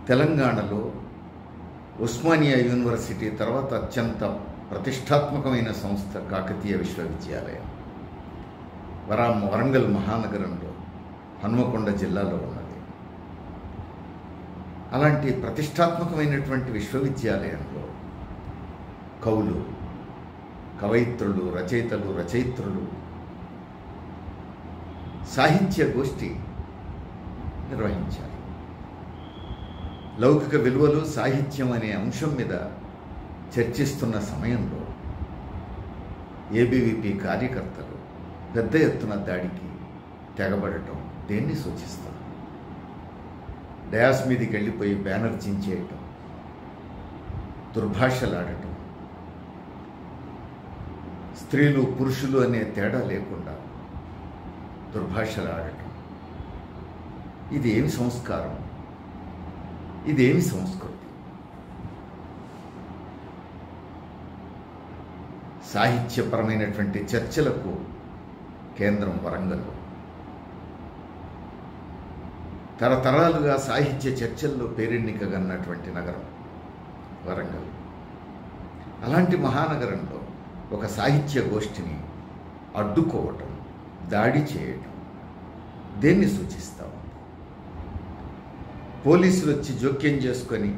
తెలంగాణలో ఉస్మానియా యూనివర్సిటీ తర్వాత అత్యంత ప్రతిష్టాత్మకమైన సంస్థ కాకతీయ విశ్వవిద్యాలయం వరంగల్ మహానగరంలో హన్మకొండ జిల్లాలో ఉన్నది. అలాంటి ప్రతిష్టాత్మకమైనటువంటి విశ్వవిద్యాలయంలో కవులు, కవయిత్రులు, రచయితలు సాహిత్య గోష్ఠి నిర్వహించారు. లౌకిక విలువలు, సాహిత్యం అనే అంశం మీద చర్చిస్తున్న సమయంలో ఏబీవీపీ కార్యకర్తలు పెద్ద ఎత్తున దాడికి తెగబడటం దేన్ని సూచిస్తారు? డయాస్ మీదకి వెళ్ళిపోయి బ్యానర్ చించేయటం, దుర్భాషలాడటం, స్త్రీలు పురుషులు అనే తేడా లేకుండా దుర్భాషలాడటం, ఇది ఏమి సంస్కారం? ఇదేమి సంస్కృతి? సాహిత్యపరమైనటువంటి చర్చలకు కేంద్రం వరంగల్. తరతరాలుగా సాహిత్య చర్చల్లో పేరెన్నికగన్నటువంటి నగరం వరంగల్. అలాంటి మహానగరంలో ఒక సాహిత్య గోష్ఠిని అడ్డుకోవటం, దాడి చేయటం దేన్ని సూచిస్తాం? పోలీసులు వచ్చి జోక్యం చేసుకొని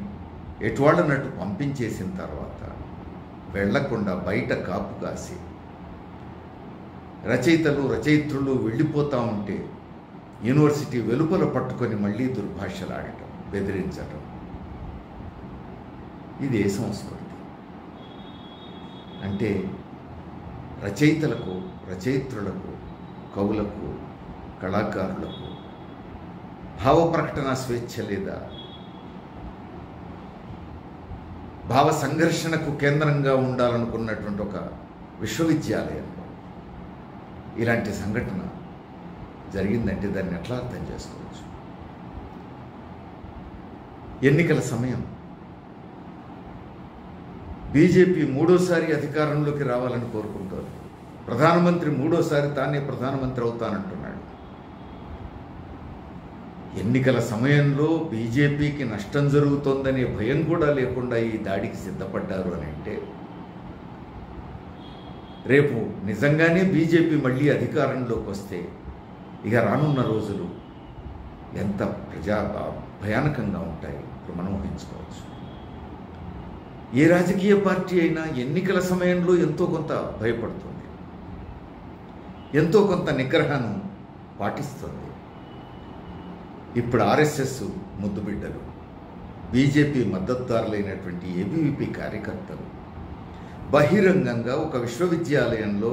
ఎటువాళ్ళనట్టు పంపించేసిన తర్వాత వెళ్లకుండా బయట కాపు కాసి రచయిత్రులు వెళ్ళిపోతూ ఉంటే యూనివర్సిటీ వెలుపల పట్టుకొని మళ్ళీ దుర్భాషలాడటం, బెదిరించటం, ఇది ఏ సంస్కృతి? అంటే రచయిత్రులకు, కవులకు, కళాకారులకు భావ ప్రకటన స్వేచ్ఛ లేదా? భావ సంఘర్షణకు కేంద్రంగా ఉండాలనుకున్నటువంటి ఒక విశ్వవిద్యాలయంలో ఇలాంటి సంఘటన జరిగిందంటే దాన్ని ఎట్లా అర్థం చేసుకోవచ్చు? ఎన్నికల సమయం, బీజేపీ మూడోసారి అధికారంలోకి రావాలని కోరుకుంటోంది. ప్రధానమంత్రి మూడోసారి తానే ప్రధానమంత్రి అవుతానంటున్నాడు. ఎన్నికల సమయంలో బీజేపీకి నష్టం జరుగుతోందనే భయం కూడా లేకుండా ఈ దాడికి సిద్ధపడ్డారు అని అంటే రేపు నిజంగానే బీజేపీ మళ్ళీ అధికారంలోకి వస్తే ఇక రానున్న రోజులు ఎంత భయానకంగా ఉంటాయి ఇప్పుడు మనం ఊహించుకోవచ్చు. ఏ రాజకీయ పార్టీ అయినా ఎన్నికల సమయంలో ఎంతో కొంత భయపడుతుంది, ఎంతో కొంత నిగ్రహాన్ని పాటిస్తుంది. ఇప్పుడు ఆర్ఎస్ఎస్ ముద్దుబిడ్డలు, బీజేపీ మద్దతుదారులైనటువంటి ఏబీవీపీ కార్యకర్తలు బహిరంగంగా ఒక విశ్వవిద్యాలయంలో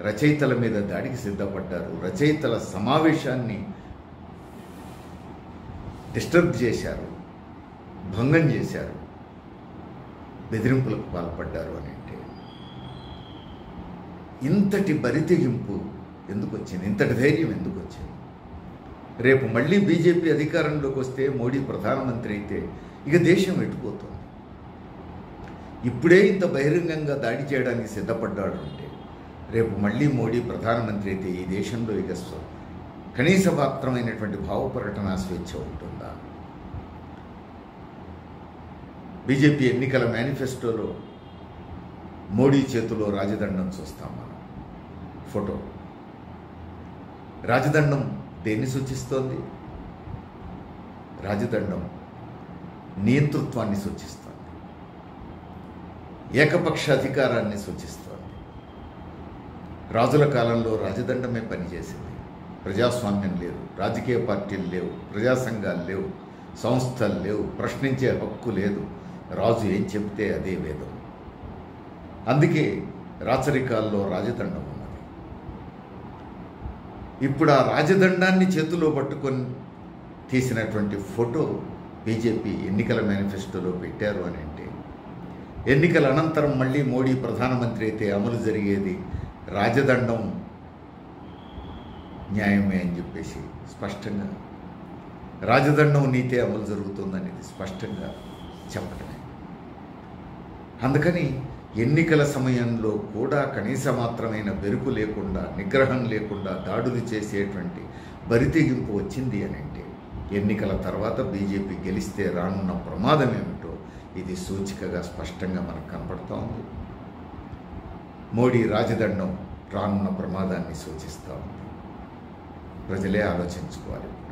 రచయితల మీద దాడికి సిద్ధపడ్డారు. రచయితల సమావేశాన్ని డిస్టర్బ్ చేశారు, భంగం చేశారు, బెదిరింపులకు పాల్పడ్డారు అని అంటే ఇంతటి బరితెగింపు ఎందుకు వచ్చింది? ఇంతటి ధైర్యం ఎందుకు వచ్చింది? రేపు మళ్ళీ బీజేపీ అధికారంలోకి వస్తే, మోడీ ప్రధానమంత్రి అయితే ఇక దేశం ఎటుపోతుంది? ఇప్పుడే ఇంత బహిరంగంగా దాడి చేయడానికి సిద్ధపడ్డాడు అంటే రేపు మళ్ళీ మోడీ ప్రధానమంత్రి అయితే ఈ దేశంలో ఇక కనీస మాత్రమైనటువంటి భావపర్యటన స్వేచ్ఛ ఉంటుందా? బీజేపీ ఎన్నికల మేనిఫెస్టోలో మోడీ చేతిలో రాజదండం చూస్తాం మనం. ఫోటో రాజదండం దేన్ని సూచిస్తోంది? రాజదండం నియంతృత్వాన్ని సూచిస్తోంది, ఏకపక్ష అధికారాన్ని సూచిస్తోంది. రాజుల కాలంలో రాజదండమే పనిచేసింది. ప్రజాస్వామ్యం లేదు, రాజకీయ పార్టీలు లేవు, ప్రజా సంఘాలు లేవు, సంస్థలు లేవు, ప్రశ్నించే హక్కు లేదు. రాజు ఏం చెబితే అదే వేదం. అందుకే రాచరికాల్లో రాజదండం ఉన్నది. ఇప్పుడు ఆ రాజదండాన్ని చేతిలో పట్టుకొని తీసినటువంటి ఫోటో బీజేపీ ఎన్నికల మేనిఫెస్టోలో పెట్టారు అని అంటే ఎన్నికల అనంతరం మళ్ళీ మోడీ ప్రధానమంత్రి అయితే అమలు జరిగేది రాజదండం న్యాయమే అని చెప్పేసి స్పష్టంగా, రాజదండం నీతే అమలు జరుగుతుందనేది స్పష్టంగా చెప్పటమే. అందుకని ఎన్నికల సమయంలో కూడా కనీస మాత్రమైన బెరుకు లేకుండా, నిగ్రహం లేకుండా దాడులు చేసేటువంటి బరితెగింపు వచ్చింది అని అంటే ఎన్నికల తర్వాత బీజేపీ గెలిస్తే రానున్న ప్రమాదం ఏమిటో ఇది సూచికగా స్పష్టంగా మనకు కనపడుతూ ఉంది. మోడీ రాజదండం రానున్న ప్రమాదాన్ని సూచిస్తూ ఉంది. ప్రజలే ఆలోచించుకోవాలి.